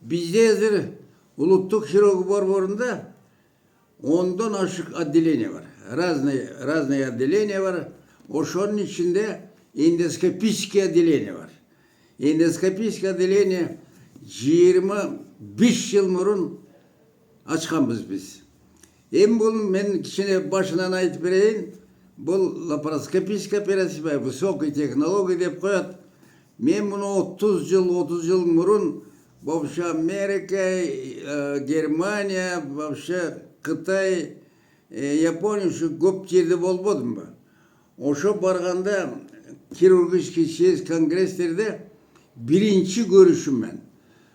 Bizde hazır Ulutluk Хирург Борборunda ondan aşık отделение var. Разные отделения var. Oşonun içinde endoskopический отделение var. Endoskopический отделение 25 yıl murun açkanbız biz. Bunun ben kişine başından aytıp bereyim. Bu laparoskopический операция, высокой технология деп koyat. Men bunu 30 yıl murun вообще Amerika, Germania, вообще Kıtay, Japonya şu köp yerde bolbodım ben. Oşo barganda kirurgический съезд kongreslerde birinci görüşüm ben.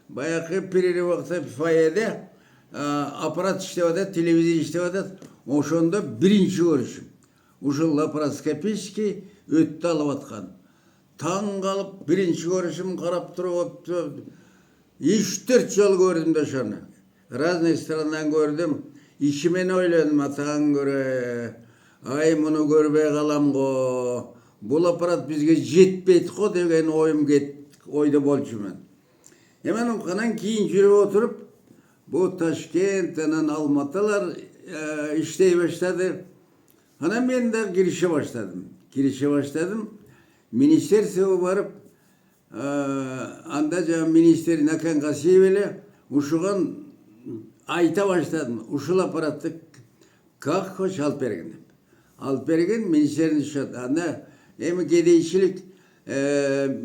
Bayağı перерыв vakti fayede aparat işlevadat, televizyon işlevadat. Oşonda birinci görüşüm. Uşul laparoskopический öttü alıvatkan. Taң kalıp birinci görüşüm karap durup 3-4 yıl gördüm de şunu. Разные странdan gördüm. İçimen oyladım atağın göre. Ay bunu görmeye kalam go. Bu aparat bizge jetpeyt ko degen oyda bolçumen. Hemen okanan keyin jürüp oturup bu Taşkent'ten Almatılar işley başladı. Hana ben de girişe başladım. Ministersiye varıp andaca ministeri nakan kasiyevele uşuğun ayta başladım. Uşul aparattık kalk hoş Alpergen. Alpergen ministerin şart. Anda hem gedeyçilik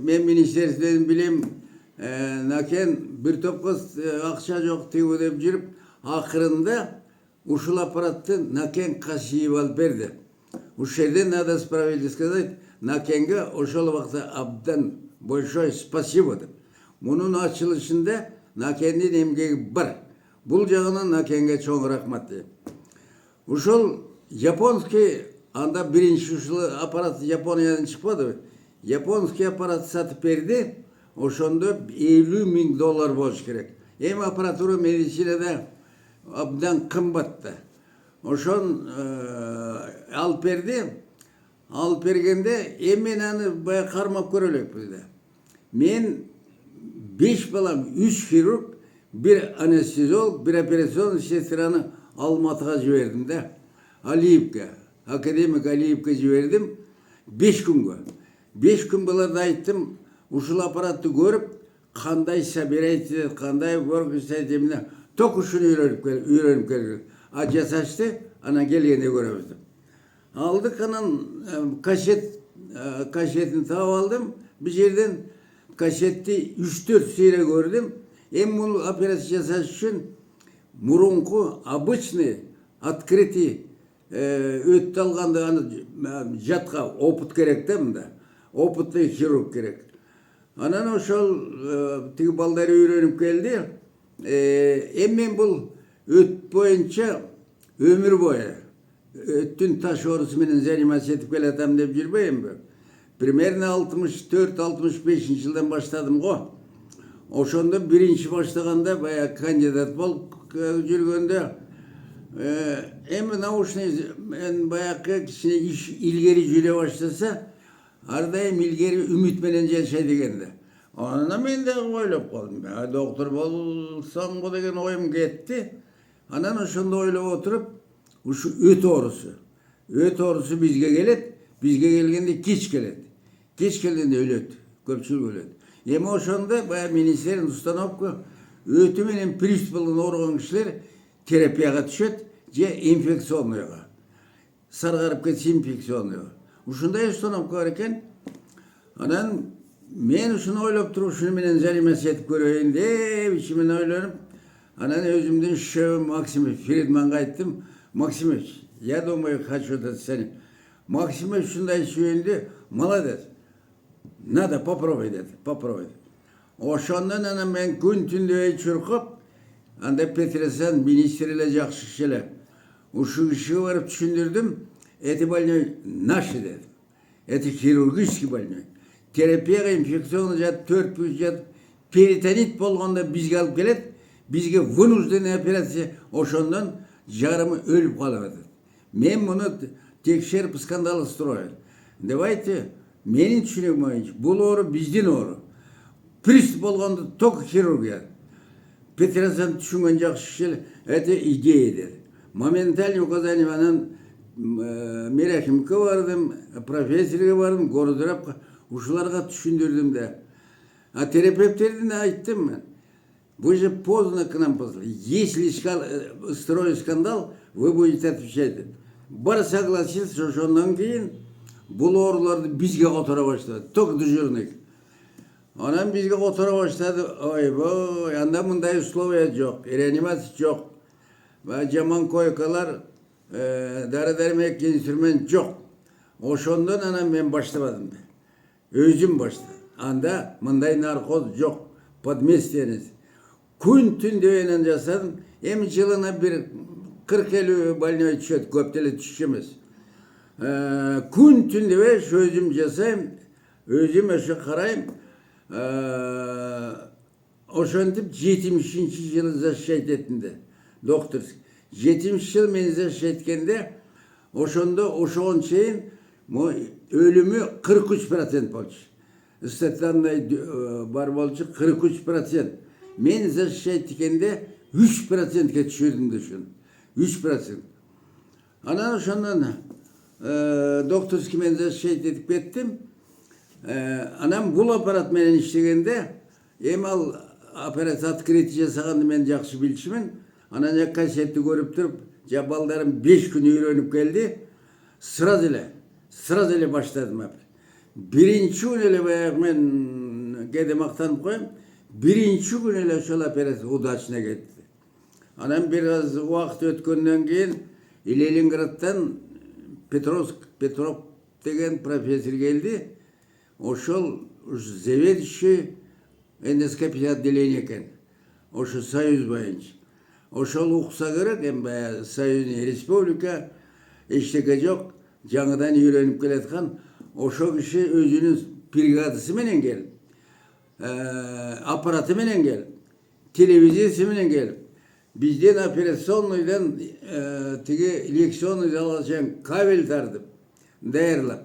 men ministersiden bileyim naken bir top kız akça yok diye ödep jirip ahırında ушул аппаратты накен Касиев алып берди. Уш жерден надо справедливо сказать, Накенге ошол убакта абдан большое спасибо деп. Мунун ачылышында Накендин эмгеги бар. Бул жагынан Накенге чоң рахмат дейм. Ушол японский анда биринчи ушул аппарат Япониядан чыкпады. Японский аппарат сатып берди. Ошондо $50.000 болуш керек. Эми аппаратура медицинада abdan kımbattı. Oşon alp berdi. Alp bergende eminanı baya karmak körölük bizde. Men 5 balam 3 kirurg, bir anesteziyolog, bir operasyon sestranı Almatı'ya jiberdim de. Aliyev'e, akademik Aliyev'e jiberdim. 5 günge. 5 gün bularda ayttım. Uşul aparatты görüp, kanday sabirayt, kanday work Tokuşunu öğrenip geldik. Acı saçtı, ana gelgende göremezdim. Aldık anan kasetini tav aldım. Bir yerden kaseti 3-4 seyre gördüm. En bunu operasyon saç için murunku, обычный, открытый, öttü alganda jatka oput gerek de mi de? Oputlu хирург gerek. Anan oşol tigi baldari öğrenip geldi. Emmen bul öt boyunca ömür boyu öttün taş orusu menen zanimat etip geletem dep jirbeyim ben. Примерно 64-65 yıldan başladım go. Oşonda birinci başlaganda baya kandidat bol жүрgönde emin nauşny men bayakı kişine iş ilgeri jüle başlasa ardayım ilgeri ümit menen yaşay degende. Ona men de oylap kaldım. Doktor bolsam bu degen oyum gitti. Anan oşonda oylap oturup şu öt orusu bizge gelet. Bizge gelgende kiç gelet. Kiç gelgende ölet. Köpçülük ölet. Emi oşonda baya ministerin ustanopku ötü menen pриступын organ kişiler terapiyaga düşet je infeksiyonluga. Sargarıp ketsi infeksiyonluga. Uşunday ustanopku var eken. Anan men şunu oylap turup şunu menen zanimat etip göreyim dep içimen oylanıp anan özümden şu Максимов Фридманга ayttım. Максимович, я думаю, хочу это сцене. Максимович şunday söylendi. Молодец. Надо попробуй dedi. Попробуй. Oşondan anan men gün tündöy çırkıp anda Petresen ministriyle jakşı kişiler. Uşu işi varıp düşündürdüm. Eti больной наши dedi. Eti хирургический больной. Terapiyaga infeksiyon jat 4 jat peritonit bolganda bizge alıp gelet. Bizge vunuzdan operasiya oşondan jarımı ölüp kaladı. Men bunu tekşerip skandalыстырайын. Давайте менин түшүнүгүм боюнча бул оору биздин оору. Приступ болгондо ток хирургия. Petrasan düşüngen жақсы шел, это идея dedi. Моментально указание анан Мерахимке бардым, профессорға бардым, гордырап, ушуларга түшүндүрдүм да. А терапевттердин айттым мен. Вы же поздно к нам позвали. Если строю скандал, вы будете отвечать. Бар согласился, что ondan кейін бұл ооруларды бизге котора баштады. Только дежурный. Анан бизге котора баштады. Ойбой, анда мындай условия жоқ, реанимация жоқ. Жаман койкалар, дары-дәрмек инструмент жоқ. Ошондон анан мен баштабадым. Өзүм баштадым. Анда мындай наркоз жоқ. Подместьениz. Күн түн дегенен жасадым. Эми жылына bir 40-50 больной түшөт, көптеле түшемес. Күн түн дебей өзүм жасайм, өзүм өшө карайм. Ошентип 70-ші жылы защищать этинде. Доктор 70 жыл мени защищать эткенде, ошондо ошон чейин өлүмү 43% болчу. Стационарный бар болчу 43%. Мен защищать эткенде 3%ке түшүрдүм дешүн. 3%. Анан ошондон докторский мен защищать этип кеттим. Анан бул аппарат менен иштегенде, эми ал операция открытие жасаганды мен жакшы билчүмүн. Анан кассетти көрүп туруп, балдарым 5 күн үйрөнүп келди. Сразу эле баштадым. Биринчи күн эле баягы мен кээде мактанып коем. Биринчи күн эле ошол операция удачно кетти. Анан бир аз убакыт өткөндөн кийин Ленинградтан Петров деген профессор келди. Ошол заведующий эндоскопия отделение экен. Ошо союз боюнча. Ошол укса керек, эми союзный республика эчтеке жок, жаңыдан үйрөнүп келаткан. Ошо киши өзүнүн бригадасы менен келип, аппараты менен келип, телевизиясы менен келип, бизден операционныйдан тиги лекционный залга чейин кабель тартып, даярлап.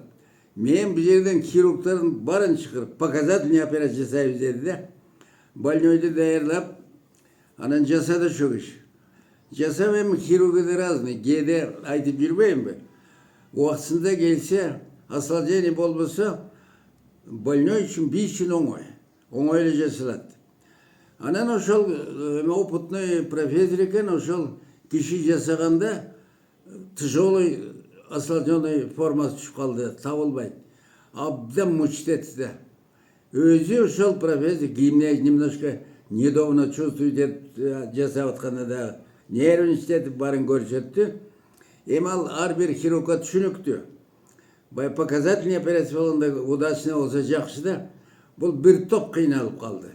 Мен бу жерден хирургдардын барын чыгарып, показательный операция жасайбыз деди да. Больнойду даярлап, анан жасады ошо киши. Жасап эми хирургдар разный, кээде айтып жүрбөйүнбү? Убактысында келсе, осложнение болбосо, больной үчүн биз үчүн оңой. Оңой эле жасалат. Анан ошол опытный профессор экен, ошол киши жасаганда тяжелый осложненный формасы түшүп калды, табылбайт. Абдан мучтетти. Өзү ошол профессор кийимин немножко недовно чувствует деп жасап атканда да нервничать барын көрсөттү. Эми ал ар бир хирургка түшүнүктүү. Бай показательный операция болгондо удачно болсо жакшы да. Бул бир топ кыйналып калды.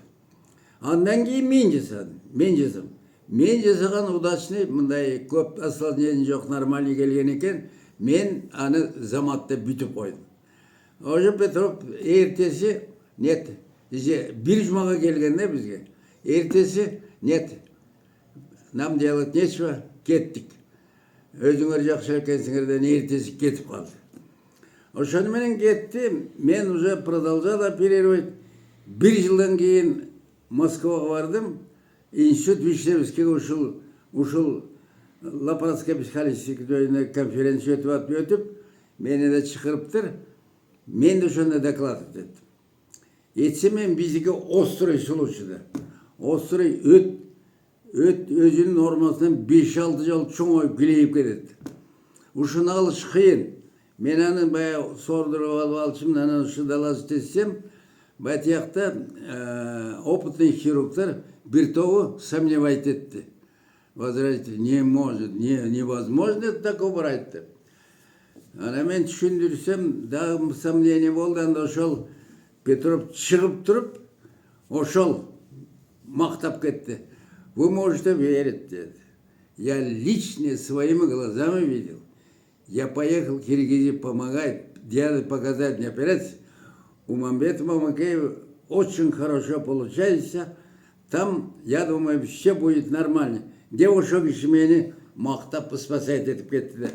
Андан кийин мен жасадым. Мен жасаган удачный мындай көп осложнение жок, нормальный келген экен. Мен аны заматта бүтүп койдум. Ошо Петров эртеси нет. Бир жумага келгенде бизге. Эртеси нет. Нам делать нечего, кеттик. Өзүңөр жакшы экенсиңерден эртеси кетип калды. Ошону менен кетти. Мен уже продолжал оперировать. Bir жылдан кийин Москвага бардым. Институт Вишневскийге ушул лапароскопический жөнүндө конференция өтүп, мени да чакырыптыр. Мен де ошондо доклад эттим. Этсем мен биздики острый случайда. Острый өзүнүн нормасынан 5-6 жыл чоңоюп килейип кетет. Ушуну алыш кыйын. Мен аны баягы сордуруп алчумун, анан ушу даласы тесем, Батиякта опытный хирургдар бир тобу сомневать этти. Возразить не может, невозможно такого брать. Ана мен түшүндүрсөм, дагы сомнение болду, анда ошол Петров чыгып туруп, ошол мактап кетти. Вы можете верить, деді. Я лично своими глазами видел. Я поехал в Киргизию помогать, делать показательные операции. У Мамбета Мамакеева очень хорошо получается. Там, я думаю, все будет нормально. Девушек мени мактап спасать этип кетти.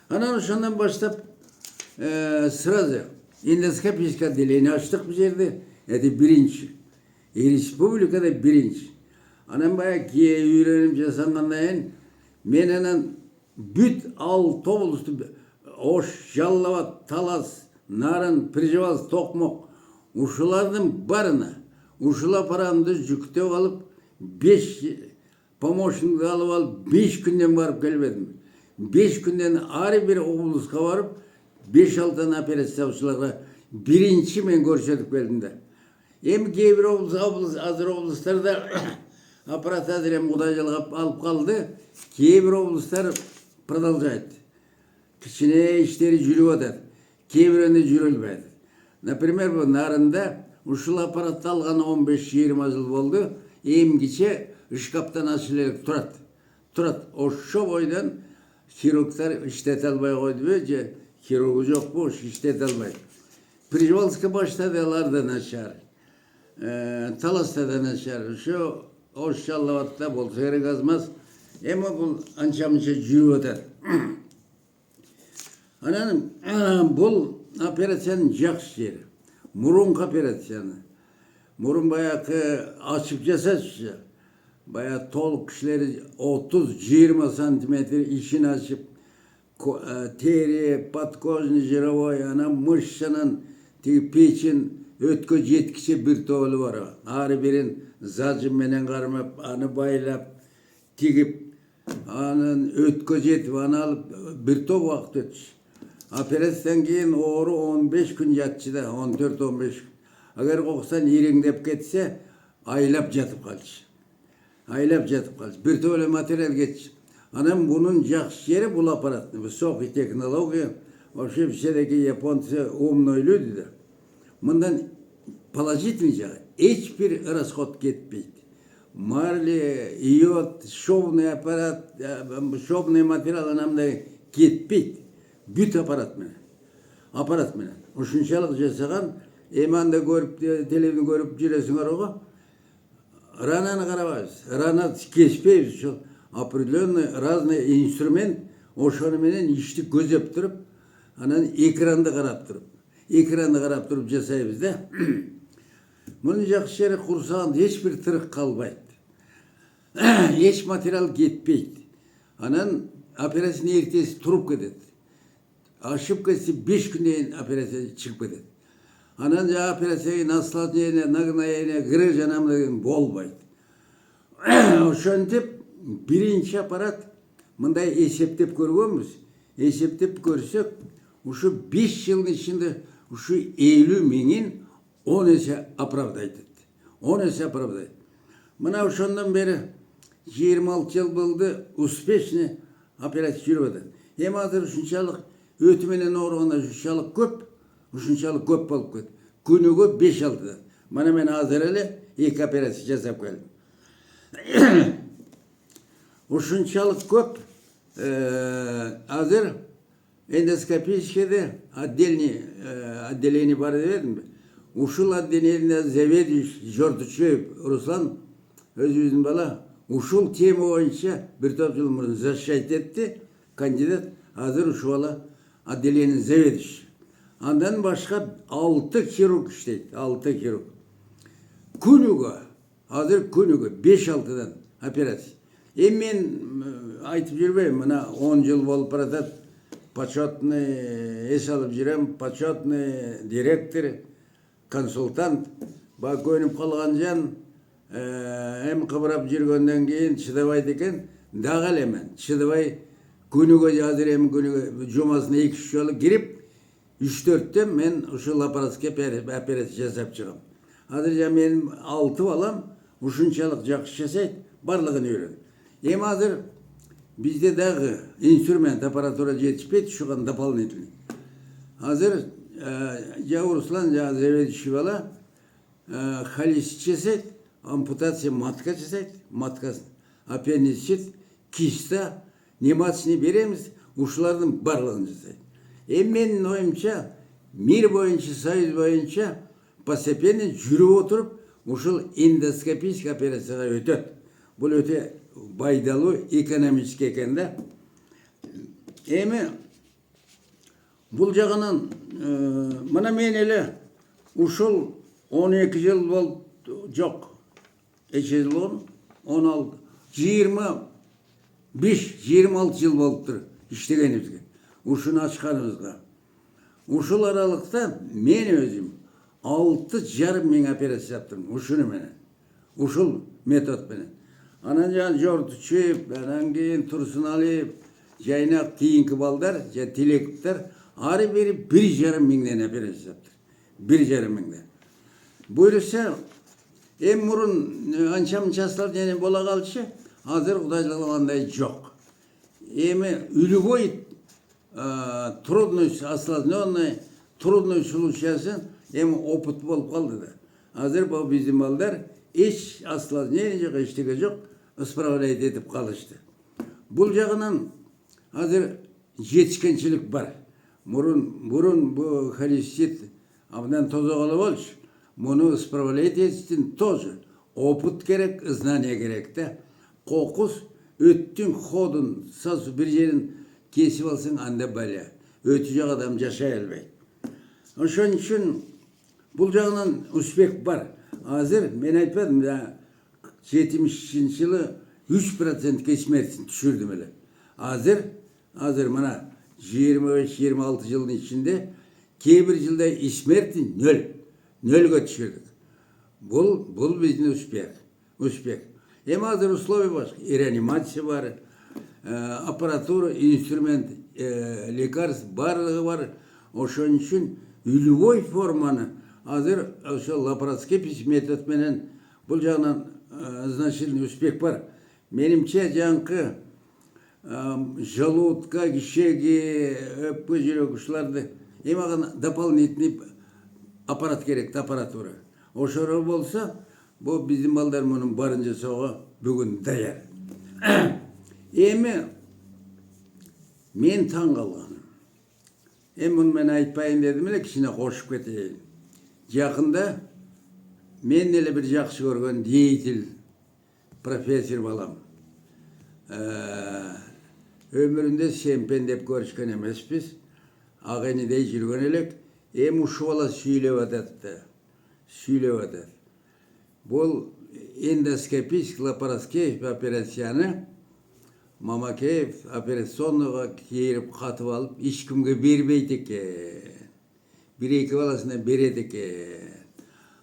Анан ошондон баштап сразу эндоскопическое отделение ачтык бу жерде. Это биринчи. И республикада биринчи. Anam bayağı kiye үйреніп жасанғандан менен бүт автобусты Ош, Жаллабад, Талас, Нарын, Прижевалс, Тоқмоқ ушулардың барына ушул апарамды жүктеп алып 5 помощникті алып алып 5 күнден барып келбедім. 5 күнден ары бір облысқа барып 5-6 операциялаушыларға бірінші мен көрсетіп келдім де. Hem кейбір азыр облыстарда аппарат әзірем құдайжылық алып қалды. Кейбір облыстар продолжает. Кішіне іштері жүріп отыр. Кейбірінде жүрілмейді. Например, bu Narında ушул аппаратты алған 15-20 жыл болды. Емгіче шкаптан ашылелік тұрат. Ошо бойдан хирургтар іштет албай қойды. Же хирургы жоқ бұл, іштет албай. Прижевалска баштадылар да начар. Таласта да начар. Ошо Ош Жаллабадта болса керек азмас. Эми бұл анча-мынча жүріп отыр. Анан бұл операцияның жақсы жері. Мұрын операцияны. Мұрын баяғы ашып жасашы. Баяғы толық кішілері 30-20 сантиметр ішін ашып, тері, подкожный, жировой, мышцанын, печень өткө жеткіше бір тоғылы бар. Ары берін зажым менен қармап, аны байлап, тегіп, анын өткө жетіп, аны алып, бір тоқ уақыт өтіш. Операциядан кейін оғыры 15 күн жатшы да, 14-15 күн. Агар қоқсан ереңдеп кетсе, айлап жатып қалшы. Бір тоғылы материал кетші. Анам бұның жақсы жері бұл аппаратны, высокий технология. Вообще все-таки японцы умный люди да. Мындан положительный жағы, ешбір расход кетпейді. Марли, иод, шовный аппарат, шовный материал анамда кетпейді. Бүт аппарат менен. Ушунчалык жасаган, эманда көрүп, телевизордон көрүп жүрөсүңөр ого. Рананы карабайбыз. Рана кеспейбиз. Ошол определенный разный инструмент ошону менен ишти көзөп туруп, анан экранды карап туруп жасайбыз да. Мунун жакшы жери курсаганда эч бир тырык калбайт. Эч материал кетпейт. Анан операцияны эртеси туруп кетет. Ашып кетсе 5 күнден операция чыгып кетет. Анан операцияны наслаждение, нагноение, грыж анамын болбайт. Ошентип биринчи аппарат мындай эсептеп көргөнбүз. Эсептеп көрсөк, ушу 5 жылдын ичинде ушу 50 миңин 10 эсе оправдайт. 10 эсе оправдайт. Мына ошондон бери 26 жыл болду, успешный операция жүрүп атат. Эми азыр ушунчалык өтү менен ооруганда ушунчалык көп болуп кетти. Күнүгө 5-6. Мана мен азыр эле 2 операция жасап келдим. Ушунчалык көп. Азыр эндоскопическийде отделение бар дедим. Ушул отделениеде заведующий Жортучев Руслан өзүбүздүн бала ушул тема боюнча бир топ жыл мурун защищать этти, кандидат. Азыр ушул бала отделение заведующий. Андан башка 6 хирург иштейт, 6 хирург. Азыр күнүгө 5-6дан операция. Эми мен айтып жүрбөйм, мына 10 жыл болуп баратат. Почетный эс алып жүрөм, почетный директор, консультант. Ба көнүп калган жан, эми кыбырап жүргөндөн кийин чыдабайт экен, дагы эле мен чыдабай күнүгө азыр эми күнүгө жумасына 2-3 жолу кирип 3-4-тө мен ушул аппаратка операция жасап чыгам. Азыр менин 6 балам ушунчалык жакшы жасайт, барлыгын үйрөн. Эми азыр бизде дагы инструмент, аппаратура жетишпейт, ушуган дополнительный. Азыр Руслан заведующий бала холист жасайт, ампутация матка жасайт, маткасын, аппендицит, киста, нематсыны беремиз, ушулардын барлыгын жасайт. Эми менин оюмча, мир боюнча, союз боюнча постепенно жүрүп отуруп, ушул эндоскопический операцияга өтөт. Бул өтө байдалуу, экономический экен да. Эми бул жагынан мына мен эле ушул 12 жыл болуп жок. Эче жыл болду. 16, 25-26 yıl boluptur işlegenibizge. Uşunu açkanыбызга. Uşul aralıkta men özüm 6,5 operatsiya yaptım. Uşunu menen. Uşul metod menen. Anan jan Jortuçev, anan keyin Tursunaliyev, Jaynak kийинки балдар, Tilekipler, ары бери 1,5 миңден operatsiya yaptır. 1,5 миңден. Buyursa, en murun ançam çaslar yani bola kalçı, hazır kudaylıqlanday yok. Emi үлүбой трудный осложненный, трудный случаясын, emi опыт болып қалды да. Hazır bu bizim balдар, hiç осложнение жоқ, ештеңе жоқ, исправлять етіп қалышты. Бұл жағынан hazır жетішкеншілік бар. Бұрын bu холецистит абдан тозағалы болшы. Bunu исправлять etsin тоже. Опыт керек, знание керек те. Қоқыс өттің ходын, сасы bir жерін kesip alsın anda bala. Ötecek adam yaşay albaydı. Onun için бұл жағынан успех бар. Hazır ben айтпадым da 70 жылы 3% смертін düşürdüm öyle. Hazır mana 25-26 yılın içinde кейбір жылда смертін 0'ga düşürdük. Бұл біздің успех. Hem hazır условия başka. Reanimasiya var, аппаратура, инструмент, лекарств барлығы бар. Ошон үшін любой форманы hazır лапароскопия метод менен бұл жағынан значительный успех бар. Менимче жаңқы желудка, кишеге, өпкө, жүрек ушуларды емаған дополнительный аппарат керек, аппаратура. Ошоро болса, бұл біздің балдар мұның барын жасауға бүгін даяр. Эми мен таң қалғаным. Мұны мен айтпайын дедім еле, кішіне қошып кетейін. Жақында мен еле бір жақсы көрген деятель профессор балам. Ömründe sempen деп көрішкен емеспіз. Ағайнедей жүрген елек. Uşu bala söylep atatdı. Бұл эндоскопический лапароскопия operasyonu Mamakev operasyonluğa kiyirip katып alıp hiç kimge bermeydi eкен. Bir-iki balasına beredi eкен.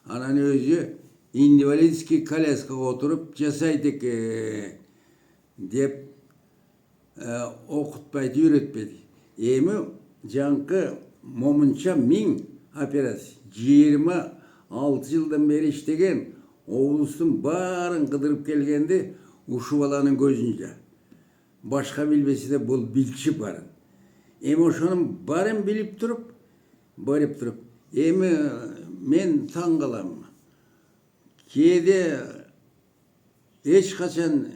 Anan özü invalidski koляскаga oturup жасайды eкен. Dep okutpaydı, üretmedi. Emi жаңқы момынша 1000 operasyon 26 yıldan beri iştegen oğlusun bарын kıdırıp gelgendi uşu balanın gözünce. Başka bilbesi de bol bilçi barın. Emi oşonun barın bilip durup, emi men taң kalam. Kede hiç kaçan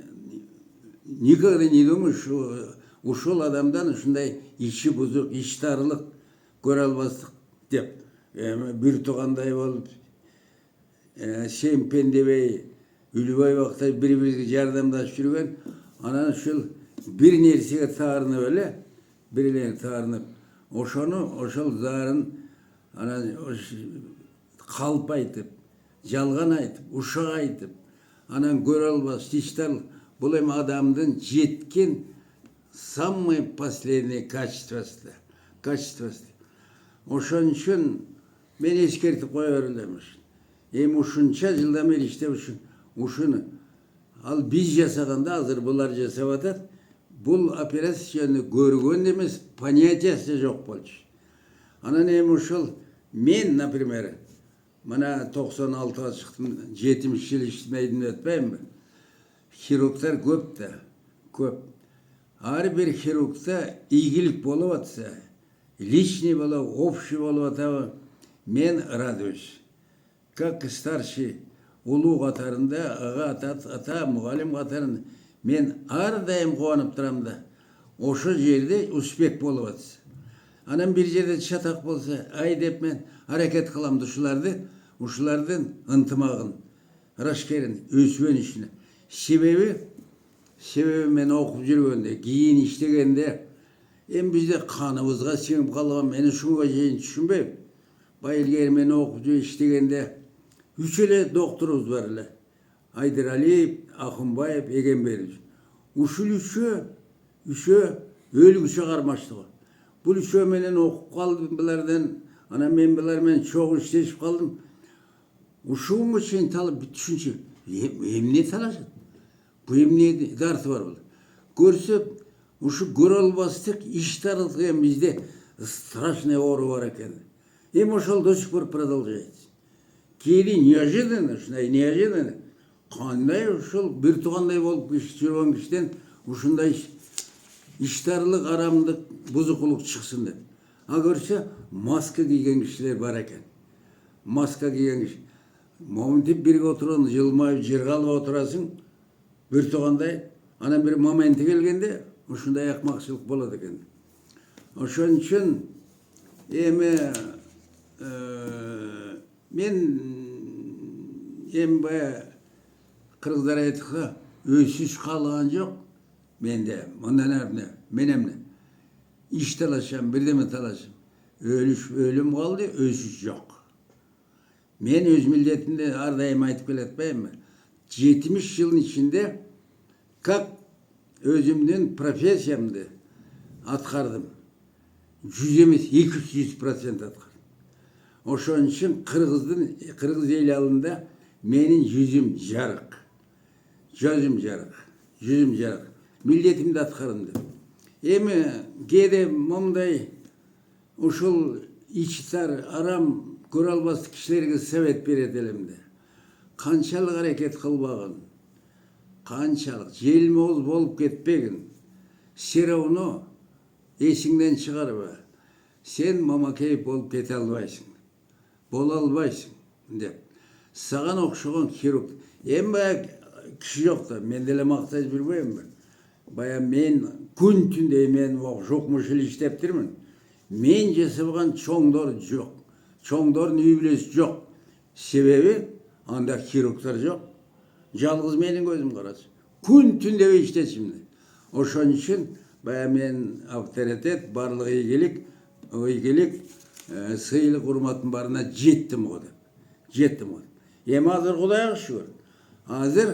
nikada ne demiş uşul adamdan şunday işi bozuk, iş darılık, göre almazdık dep. Bir tuğanday olup sempen debey, ülübay vakta bir yardımdaş yürügen, anan şul bir nersege tarınıp öyle, birilerine tarınıp, oşul zarın, anan kalp aytıp, jalgan aytıp, uşak aytıp, anan göre almaz, iştarlık, bu hem adamdın jetken, самые последние качествосы. Ошон үчүн мен эскертип кое берилемиш. Эми ушунча жылдан бери иштеп ушуну ал биз жасаганда азыр булар жасап атат. Бул операцияны көргөн эмес, понятиясы жок болчу. Анан эми ушул мен, например, мына 96-га чыктым, 70 жыл иштемейдин өтпөймүн. Хирургдар көп да, көп. Her bir хирургта ийгилик болуп атса, личный болуп, общий болуп атабы, мен радуюсь. Как старший улуу катарында, ата, мугалим катарында, мен ардайым кубанып турам да, ошо жерде успех болуп атса. Анан bir жерде чатак болса, ай деп мен аракет кылам ушулардын ынтымагын, рашкерин, өсүөнүшүнө. Sebebi men okup жүргенде, кийин иштегенде, bizde kanımızga singip kalgan, meni şunga şeyin düşünbeyim. Bayılgeri men okup iştegende, 3 ele doktorumuz var ele. Айдыралиев, Акынбаев, Егенберович. Ушул үшөө өлгүчө кармаштыгы. Бул үшөө менен окуп калдым булардан. Ana men bularмен çok işleşip kaldım. Uşuğumu şeyin talıp bir düşünce. Emniyet alacak. Bu emniyet idaresi var burada. Görsep, uşu göral bastık, iş tarıltıyan bizde страшный ору var eкен. Hem ошол до сих пор продолжается. Кейде неожиданно, кандай ушул бир туугандай болуп жүргөн кишиден ушундай иштарлык, арамдык, бузукулук чыксын деп. Ha görse maske giygen kişiler var eken. Maske giygen kişi. Momentte birge oturan, yılmayıp, jirgalıp oturasın. Bir toğanday. Ana bir momenti gelgende, şunda yakmakçılık boladı eken. Oşun için, men baya Kırgızlar aytıkta, öysüz kalan yok. Mende, ondan erine, menemle. İş talaşam, bir de mi talaşam? Ölüm kaldı, öysüz yok. Men öz milletimde ardayım aytıp keletmeyim mi? 70 yılın içinde kak özümden profesiyamdı atkardım. 100 emes 200% atkardım. Oşun için Kırgız el alında menin yüzüm jarık. Yüzüm jarık. Milletimde atkarımdı. Emi gede momday uşul içtar aram göralbas kişilerge sebep beredelimdi. Kançalık hareket kılbagın. Kançalık jelmoz bolup ketpegin. Serovunu esiңden çıgarba. Sen mamakey bolup kete albaysın. Bola albaysın dep. Sagan okşogon kiruk. En baya kişi yok da men dele maktaj bilbeyim mi? Baya men kun tünde men jokmuşul işteptirmin. Men jasabgan çoңdor yok. Çoңdor nübilesi yok. Sebebi anda kiruklar yok. Жалгыз менин gözüm karası. Kun tünde işte şimdi. Oşon için baya men avtoritet, barlık iyilik, sıyılık hurmatın barına jettim o da. Hem hazır Kuday'a şükür. Hazır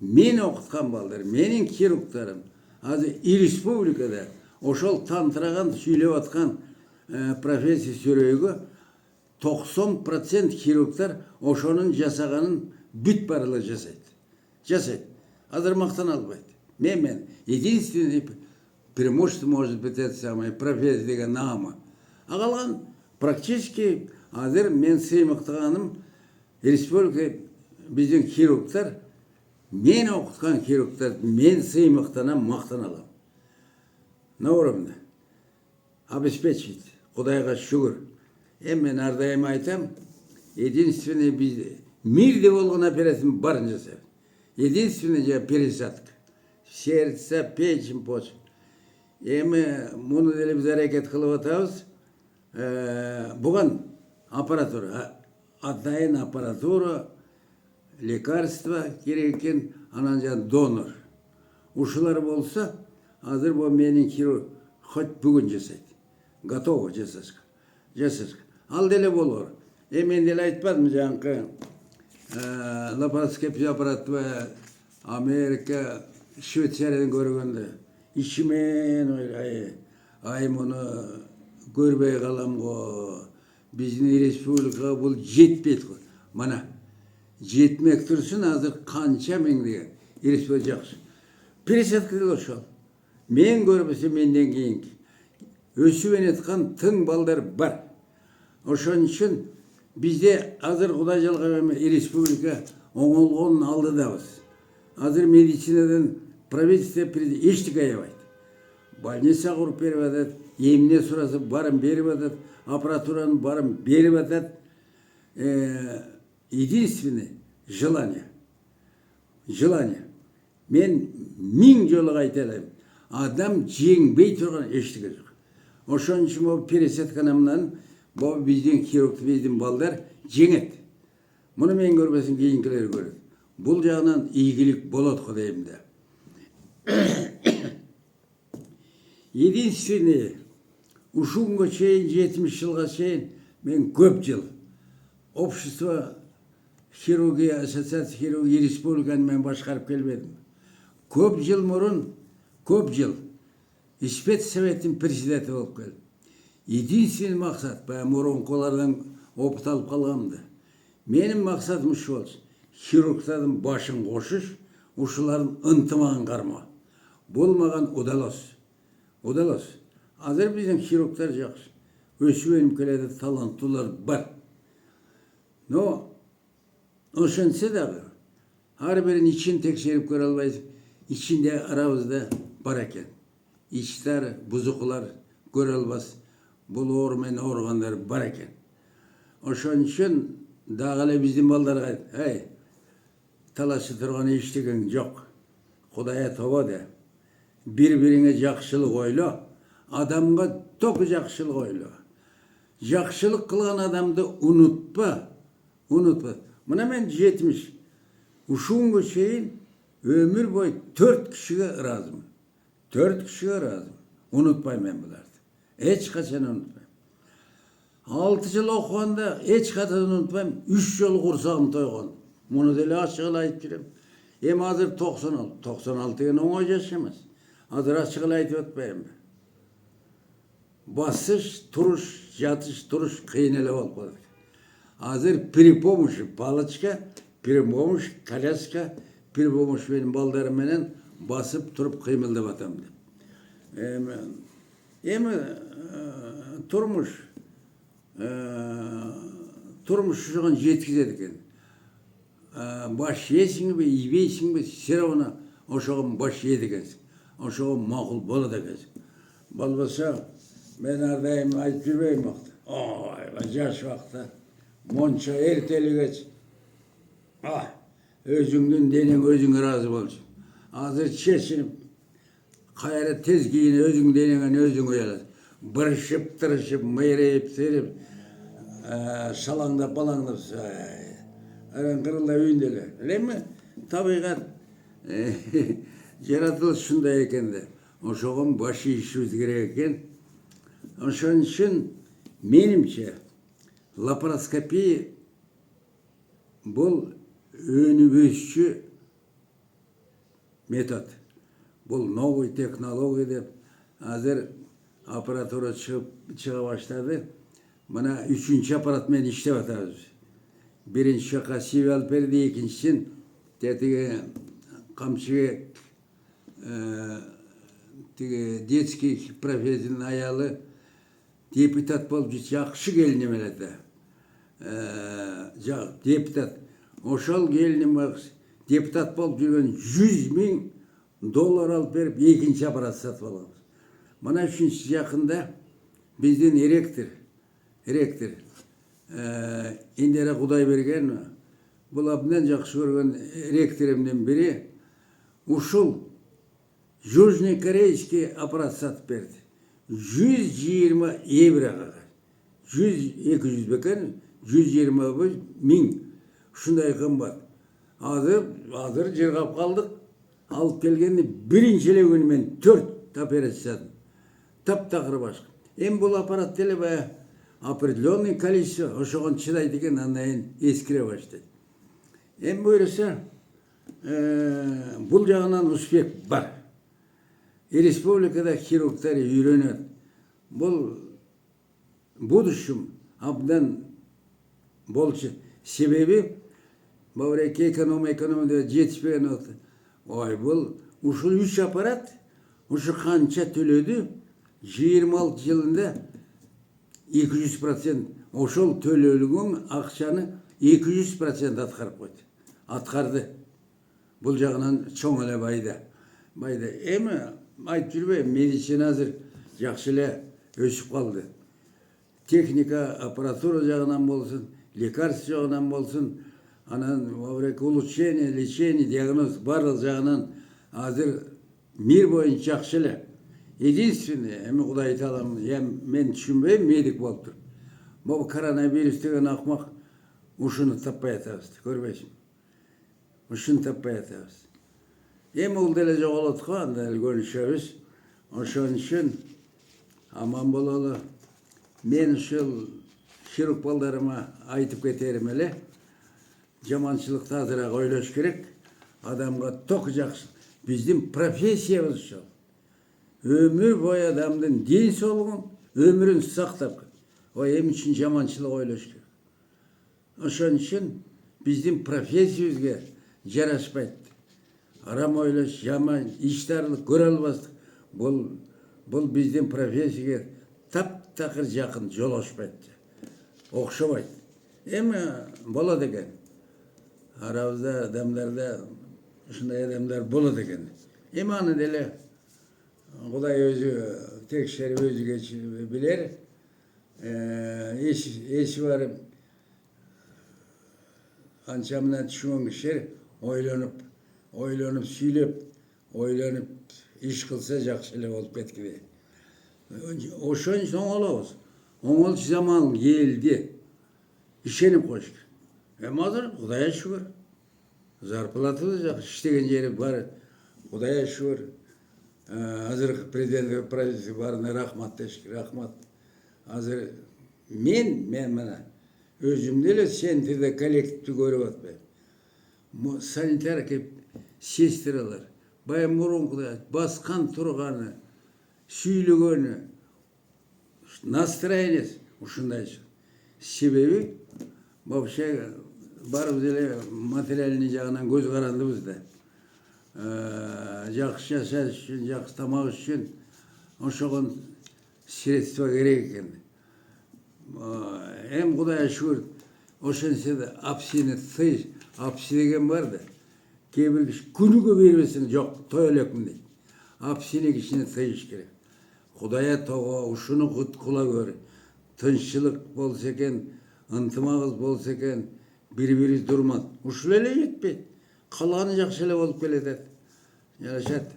men okutkan balдар, menin kiruklarım. Hazır Respublikada oşol tantıragan, süylep atkan profesör süröygü 90% kirurglar oşonun jasaganın büt barıla жасайды. Hazır maqtan albaydı. Men единственный преимущество может быть это самое профессия деген нама. Агалган практически hazır men сыймыктаганым республика биздин хирургдар мен окуткан хирургдар мен сыймыктанам, мактан алам. На уровне обеспечить. Кудайга шүгүр. Мен ардайым айтам, единственный biz мирде болгон операция барын жасайбыз. Единственный пересадка. Сердце, печень, почек. Муну деле биз аракет кылып атабыз. Буган аппаратура, атайын аппаратура, лекарства керек экен, анан жана донор. Ушулар болса, азыр бу менин хирург хоть бүгүн жасайт. Готово жасашка. Ал деле болор. Мен деле айтпадым жаңкы лапароскопия аппараты Америка, Швейцариядан көргөндө ичимен ай муну көрбөй калам го. Биздин республикага бул жетпейт го. Мана жетмек турсун, азыр канча миңдеген республика жакшы. Пересадка деле ошол. Мен көрбөсөм менден кийинки өсүп энеткан тың балдар бар. Ошон үчүн bizde hazır Kuday Жалгабай республика оңолгонун алдыдабыз. Hazır медицинадан правительство эчтеке аябайт. Больница куруп берип атат, эмне сураса барын берип атат, аппаратураны барын берип атат. Единственное желание. Мен 1000 жолу айта алайм. Адам жеңбей турган эчтеке жок. Ошон үчүн бул пересадканамдан bu bizdin kirurg, bizdin balдар жеңет. Bunu men görmesin, keyinkiler görür. Bul jagынан ийгилик болот Kudayımda. Единственный, ушунга чейин, 70 жылга чейин, мен көп жыл общество Хирургия ассоциация хирургия республиканы мен башкарып келбедим. Көп жыл мурун, көп жыл спецсоветтин президенти болуп келдим. Единственный максат, баягы мурункулардан опыт алып калганымда. Менин максатым ушу болчу. Хирургтардын башын кошуш, ушулардын ынтымагын кармоо. Болмаган удалос. Удалос. Азыр биздин хирургтар жакшы. Өсүп өнүп келеді, таланттуулар бар. Но ошентсе дагы ар бирин ичин текшерип көрө албайсың. İçinde aramızda бар eкен. İçler, buzuklar görө албас. Бул оор менен ооргандар бар экен. Ошон үчүн дагы эле биздин балдарга эй, талашып турган эчтеген жок. Кудайга тобо де. Бири-бириңе жакшылык ойло. Адамга току жакшылык ойло. Жакшылык кылган адамды унутпа. Unutma. Mına men 70. Uşuğun şeyin ömür boyu 4 kişiye razım. 4 kişiye razım. Unutmayın ben bulardı. Hiç kaçan unutmayın. 6 yıl okuyanda hiç kaçan unutmayın. 3 yıl kursağım toygun. Bunu deli açıklayıp girem. Hem hazır 96. 96 yıl 10 yaşamaz. Hazır açıklayıp ötmeyin ben. Basış, turuş, yatış, turuş kıyınele olmadı. Hazır pripomуш, palaçka, pripomуш, kalyaska, pripomуш benim baldarımla basıp turup kıymıldap atamdı. Turmuş şu an жеткизет eкен. Baş yesin mi, yiyeysin mi, sera ona oşağın baş yedi ekensin. Oşağın makul boladı ekensin. Balbasa ben ardayım ayıp жүрбейм vakti. Жаш vakti. Monça erteli geç. Özüңdün denen özüңe razı bolsun. Hazır çeşinip, kayra tez giyini özüң denen özüң uyalad. Bırışıp, tırışıp, mıyrayıp, serip, şalangdap, balangdap, aran kırılda öýündele. Öyle mi? Tabiat, yaratılış şunday eken de. Oşoğun başı işimiz gerek eken. Oşon üçün menimçe, laparoskopiya bul önümüzçü metod. Bul новый teknoloji dep hazır aparatura çığa başladı. Bana 3. aparat men işlep atarız. Birinci şaka sival perdi, ikincisi tetigi kamçıga детский профессияның аялы депутат болып жақсы келінім әледі. Депутат. Ошол келінім депутат болып жүрген $100,000 алып беріп, екінші аппарат сатып аламыз. Мына үшінші жақында бізден ректор Индира Құдайберген, бұл абынан жақсы көрген ректорымның бірі, ушул Южный корейский аппарат сатып берді. 120 евроға. 200 бекен, 120.000. Шундай қымбат. Азыр жырғап қалдық. Алып келгенде біріншілі күні мен 4 операциядым. Тап-тақыр башқа. Бұл аппарат теле бая определенный количество ошоған чыдайды екен, анайын ескіре баштайды. Бұйырса, бұл жағынан успех бар. Республикада хирургтар үйренеді. Бұл будущем абдан болчу. Себеби бавреке экономияда жетишпеген болду. Бұл ушул 3 аппарат ушу канча төлөдү? 26 жылында 200% ошол төлөлгөн акчаны 200% аткарып койду. Аткарды. Бұл жағынан чоң эле байда. Эми айтып жүрбөйм, медицина азыр жакшы эле өсүп калды. Техника, аппаратура жагынан болсун, лекарство жагынан болсун, анан улучшение, лечение, диагноз барлык жагынан азыр мир боюнча жакшы эле. Единственное, эми Кудай таалам, мен түшүнбөйм, медик болуп туруп. Могу коронавирус деген акмак ушуну таппай атабыз, көрбөйсүң. Ушуну таппай атабыз. Эми ул деле жоголот го, анда эле көрүшөбүз. Ошон үчүн аман бололу. Мен ушул хирург балдарыма айтып кетерим эле. жаманчылыкты азыраак ойлош керек. Адамга токуякшы. Биздин профессиябыз ошол. Ömür boyu adamın den soğuğun, ömrün saktap. O em için jamançılık oyloş керек. Ошон үчүн биздин профессиябызга жарашпайт. Арам ойлош, жаман, иштарлык көрө албастык. Бул биздин профессияга таптакыр жакын, жолошпайт. Окшобойт. Эми болот экен. Арабызда адамдарда ушундай адамдар болот экен. Эми аны деле Кудай өзү текшерип өзү билер. Эч барып анча мына түшүнгөн кишилер ойлонуп сүйлөп, ойлонуп иш кылса жакшы эле болуп кеткиди. Ошон үчүн оңолобуз. Оңолчу заман келди. Ишенип коюш керек. Эми азыр Кудайга шүгүр. Зарплатабыз жакшы, иштеген жери бар. Кудайга шүгүр. Азыр президент правительство барына рахмат деш, рахмат. Азыр мен мына өзүмдү эле центрде коллективди көрүп атпайм. Санитар сестралар, баягы мурункудай баскан турганы, сүйлөгөнү, настроениясы ушундай. Себеби вообще барыбыз эле материальный жагынан көз карандыбыз да. Жакшы жашаш үчүн, жакшы тамак үчүн ошого средства керек экен. Эми Кудайга шүгүр, ошентсе да апсини тыйыш, апси деген бар да. Кээ бир киши күнүгө бербесин, жок, той элекмин дейт. Апсини кишини тыйыш керек. Кудайга того, ушуну кула көр. Тынччылык болсо экен, ынтымагыбыз болсо экен, бири-бирибиз дурмат. Ушул эле жетпейт. Калганы жакшы эле болуп келатат. Жарашат.